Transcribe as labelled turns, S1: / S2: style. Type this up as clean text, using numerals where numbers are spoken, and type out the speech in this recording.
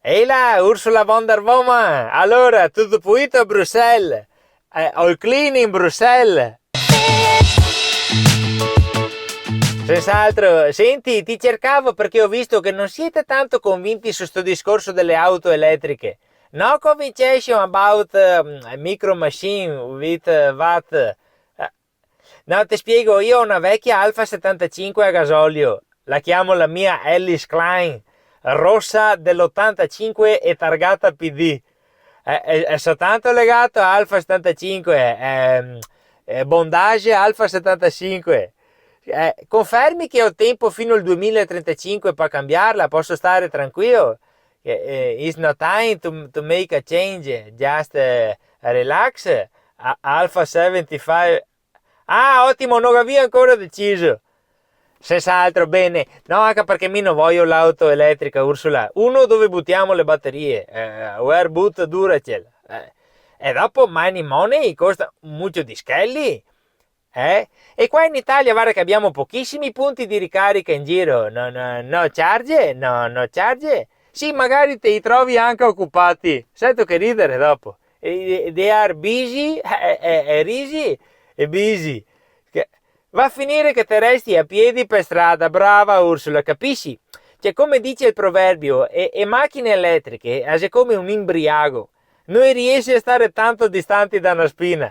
S1: Ehi là, Ursula von der Woman! Allora, tutto pulito a Bruxelles? All clean in Bruxelles? Senz'altro. Senti, ti cercavo perché ho visto che non siete tanto convinti su sto discorso delle auto elettriche. No conversation about micro machine with watt. No, ti spiego, io ho una vecchia Alfa 75 a gasolio. La chiamo la mia Ellis Klein, rossa dell'85 e targata PD. È soltanto legato a Alfa 75, bondage Alfa 75. Confermi che ho tempo fino al 2035 per cambiarla? Posso stare tranquillo? It's not time to make a change, just relax. Alfa 75. Ah, ottimo, non avevo ancora deciso. Senz'altro, bene. No, anche perché mi non voglio l'auto elettrica, Ursula. Uno, dove buttiamo le batterie? Where but Duracell? E dopo Money Money costa molto di schelli. E qua in Italia guarda che abbiamo pochissimi punti di ricarica in giro. No, no, no charge? No, no charge? Sì, magari te li trovi anche occupati. Sento che ridere dopo. They are busy, risi e busy. Va a finire che te resti a piedi per strada, brava Ursula, capisci? Cioè, come dice il proverbio, e macchine elettriche è come un imbriago, non riesci a stare tanto distanti da una spina.